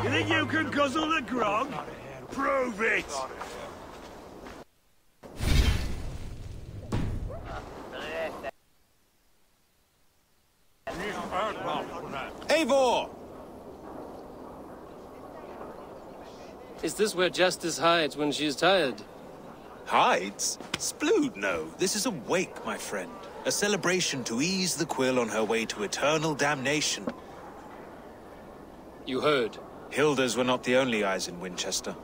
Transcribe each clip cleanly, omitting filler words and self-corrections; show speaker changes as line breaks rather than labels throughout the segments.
You think you can guzzle the grog? Prove it!
Eivor!
Is this where Justice hides when she's tired?
Hides? Splood, no. This is a wake, my friend. A celebration to ease the quill on her way to eternal damnation.
You heard.
Hilda's were not the only eyes in Winchester.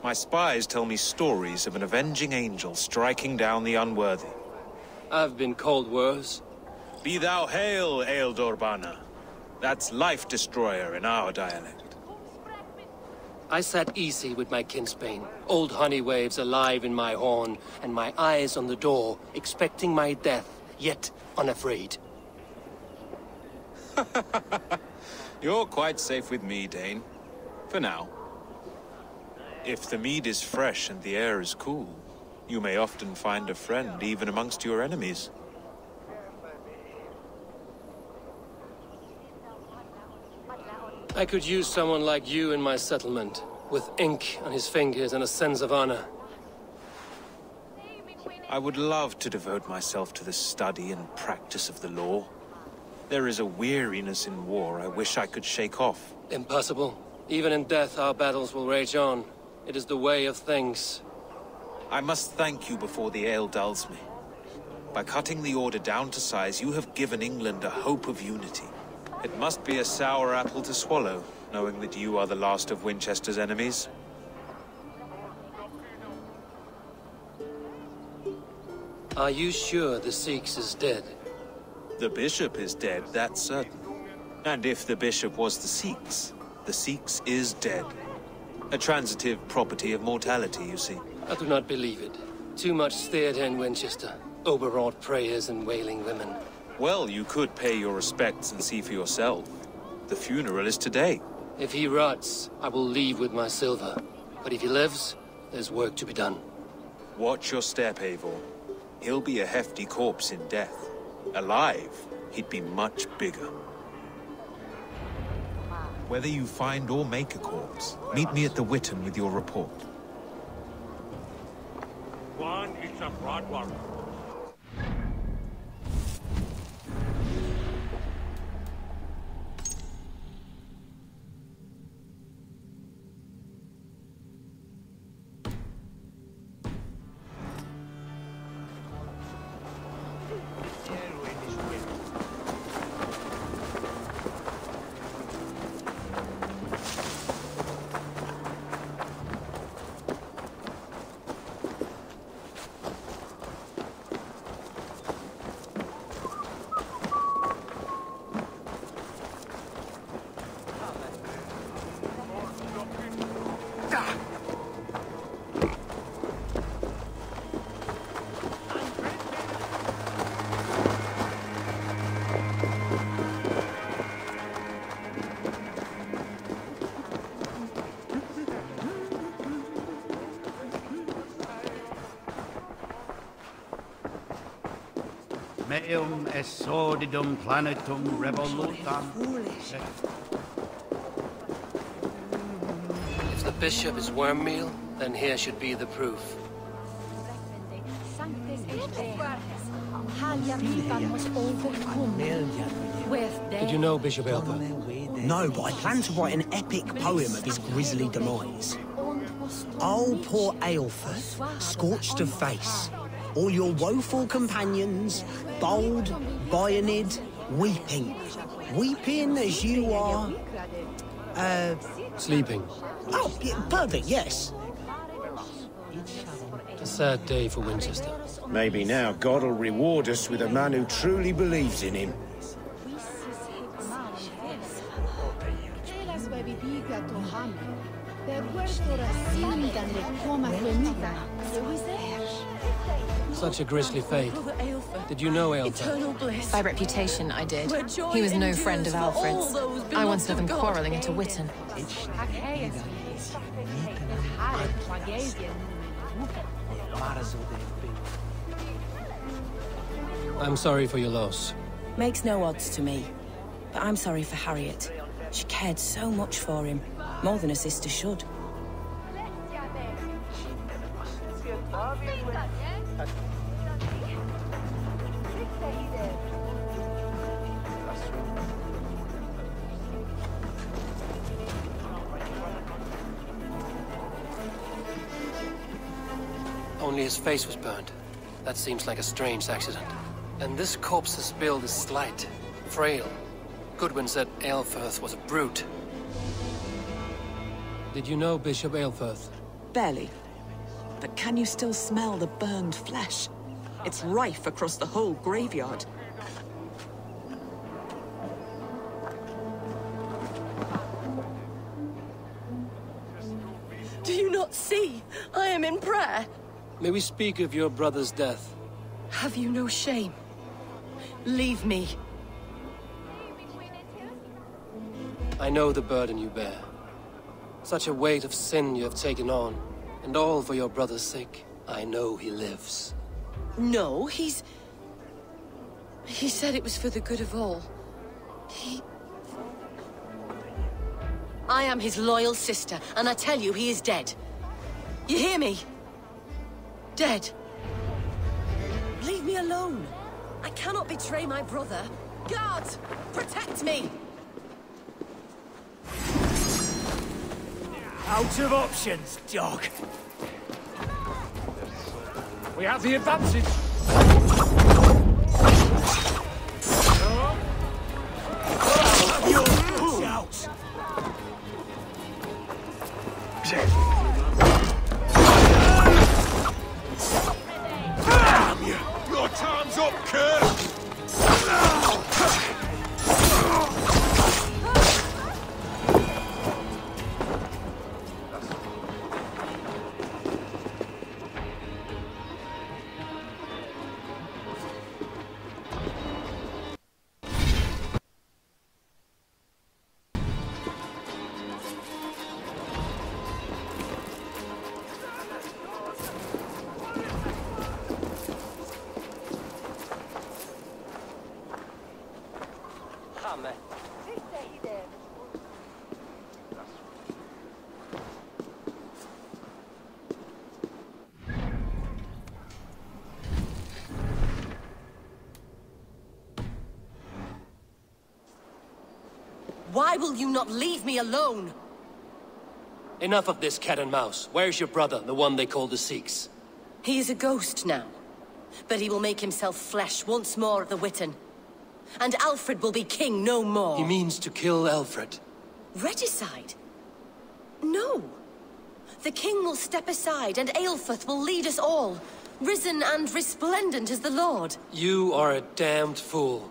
My spies tell me stories of an avenging angel striking down the unworthy.
I've been called worse.
Be thou hail, Ealdor. That's Life Destroyer in our dialect.
I sat easy with my kinsbane, old honey waves alive in my horn, and my eyes on the door, expecting my death, yet unafraid.
You're quite safe with me, Dane. For now. If the mead is fresh and the air is cool, you may often find a friend even amongst your enemies.
I could use someone like you in my settlement, with ink on his fingers and a sense of honor.
I would love to devote myself to the study and practice of the law. There is a weariness in war I wish I could shake off.
Impossible. Even in death, our battles will rage on. It is the way of things.
I must thank you before the ale dulls me. By cutting the order down to size, you have given England a hope of unity. It must be a sour apple to swallow, knowing that you are the last of Winchester's enemies.
Are you sure the Seax is dead?
The bishop is dead, that's certain. And if the bishop was the Seax is dead. A transitive property of mortality, you see.
I do not believe it. Too much theater in Winchester. Overwrought prayers and wailing women.
Well, you could pay your respects and see for yourself. The funeral is today.
If he rots, I will leave with my silver. But if he lives, there's work to be done.
Watch your step, Eivor. He'll be a hefty corpse in death. Alive, he'd be much bigger. Whether you find or make a corpse, meet me at the Witten with your report.
One is a broad one.
Meum est sordidum planetum revolutam.
If the bishop is worm meal, then here should be the proof. Did you know Bishop Aelfer?
No, but I plan to write an epic poem of his grisly demise. Oh, poor Aelfer, scorched of face. All your woeful companions, bold, Bionid, weeping. Weeping as you are...
Sleeping.
Oh, yeah, perfect, yes.
A sad day for Winchester.
Maybe now God will reward us with a man who truly believes in him.
Such a grisly fate. Did you know Aelfer?
By reputation, I did. He was no friend of Alfred's. I once saw them quarrelling at a Witten.
I'm sorry for your loss.
Makes no odds to me. But I'm sorry for Harriet. She cared so much for him, more than a sister should.
Only his face was burned. That seems like a strange accident. And this corpse's build is slight, frail. Goodwin said Aelfirth was a brute. Did you know Bishop Aelfirth?
Barely. But can you still smell the burned flesh? It's rife across the whole graveyard.
Do you not see? I am in prayer.
May we speak of your brother's death?
Have you no shame? Leave me.
I know the burden you bear. Such a weight of sin you have taken on, and all for your brother's sake. I know he lives.
No, He said it was for the good of all. I am his loyal sister, and I tell you he is dead. You hear me? Dead. Leave me alone. I cannot betray my brother. Guards, protect me!
Out of options, dog. We have the advantage. Shout. Damn you! Your time's up, Kurt!
Why will you not leave me alone?
Enough of this cat and mouse. Where's your brother, the one they call the Seax?
He is a ghost now. But he will make himself flesh once more at the Witten. And Alfred will be king no more.
He means to kill Alfred.
Regicide? No. The king will step aside and Aelfirth will lead us all. Risen and resplendent as the Lord.
You are a damned fool.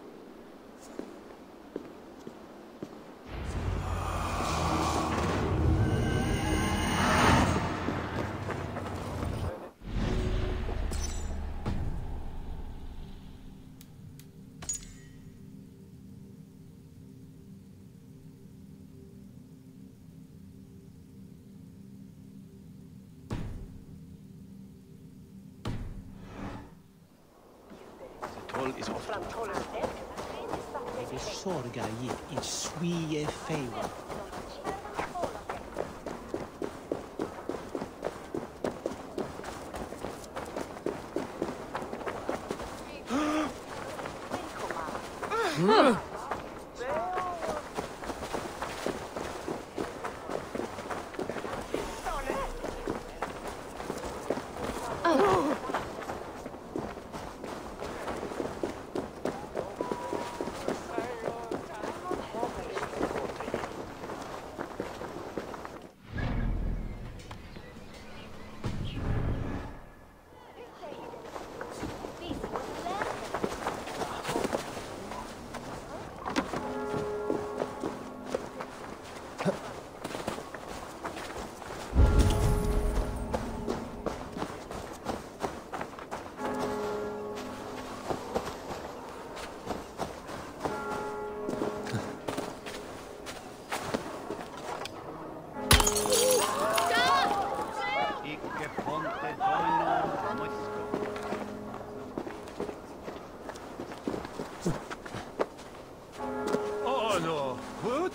Det sorgar gick i swie favor.
What?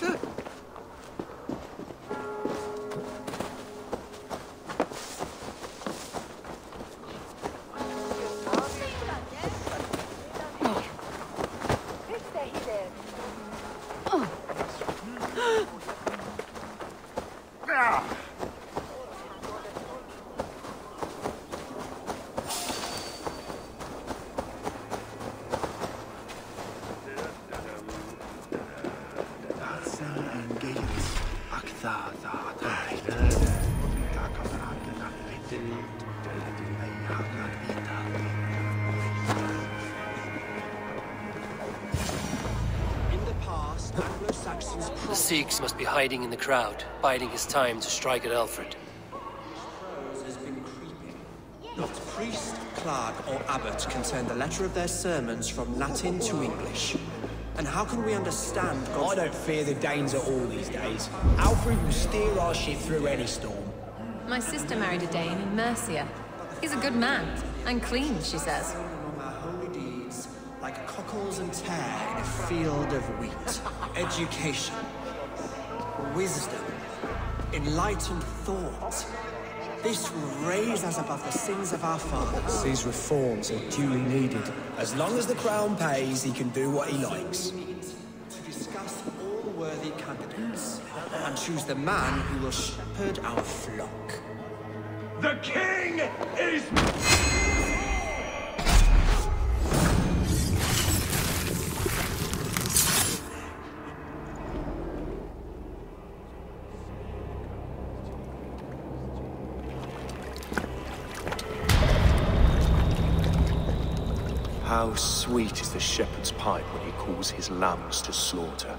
The Seax must be hiding in the crowd, biding his time to strike at Alfred.
Has been creeping. Not priest, clerk, or abbot can turn the letter of their sermons from Latin to English. And how can we understand God's...
I don't fear the Danes at all these days. Alfred will steer our ship through any storm.
My sister married a Dane in Mercia. He's a good man, and clean, she says.
Among our holy deeds, like cockles and tare in a field of wheat. Education, wisdom, enlightened thought. This will raise us above the sins of our fathers.
These reforms are duly needed. As long as the Crown pays, he can do what he likes.
To discuss all worthy candidates and choose the man who will shepherd our flock.
The king is...
How sweet is the shepherd's pipe when he calls his lambs to slaughter.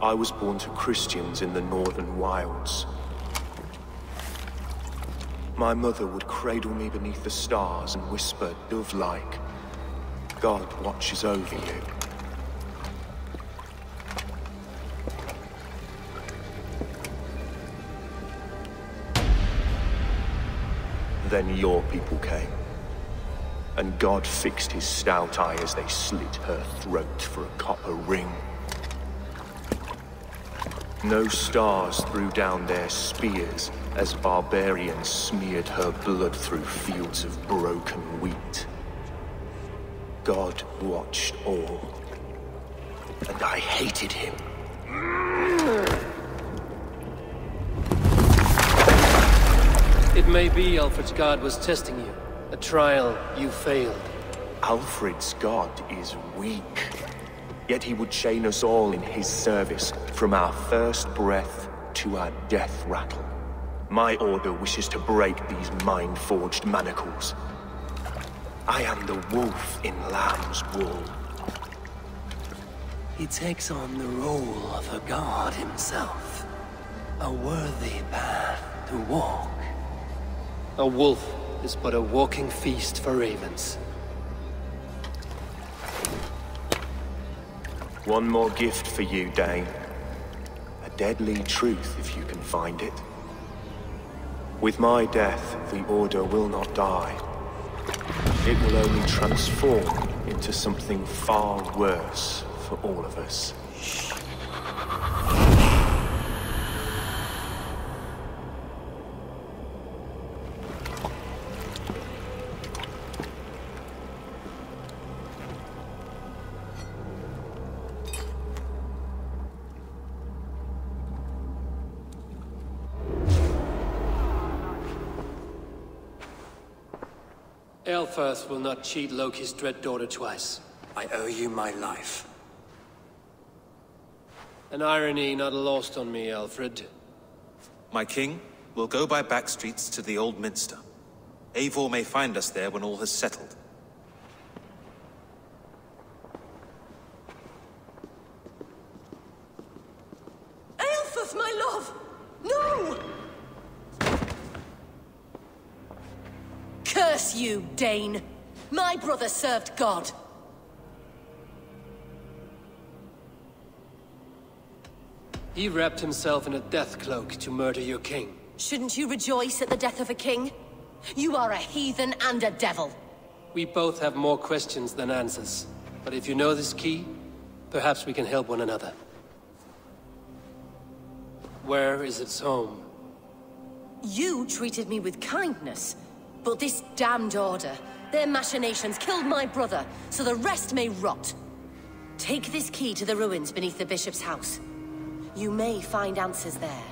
I was born to Christians in the northern wilds. My mother would cradle me beneath the stars and whisper, dove-like, God watches over you. Then your people came. And God fixed his stout eye as they slit her throat for a copper ring. No stars threw down their spears as barbarians smeared her blood through fields of broken wheat. God watched all, and I hated him.
It may be Alfred's God was testing you. A trial you failed.
Alfred's God is weak. Yet he would chain us all in his service, from our first breath to our death rattle. My order wishes to break these mind-forged manacles. I am the wolf in lamb's wool.
He takes on the role of a god himself. A worthy path to walk. A wolf is but a walking feast for ravens.
One more gift for you, Dane. A deadly truth, if you can find it. With my death, the Order will not die. It will only transform into something far worse for all of us.
Aelfirth will not cheat Loki's dread daughter twice.
I owe you my life.
An irony not lost on me, Alfred.
My king, we'll go by back streets to the Old Minster. Eivor may find us there when all has settled.
Aelfirth, my love! No! Curse you, Dane! My brother served God.
He wrapped himself in a death cloak to murder your king.
Shouldn't you rejoice at the death of a king? You are a heathen and a devil.
We both have more questions than answers. But if you know this key, Perhaps we can help one another. Where is its home?
You treated me with kindness, but this damned order, their machinations killed my brother, so the rest may rot. Take this key to the ruins beneath the bishop's house. You may find answers there.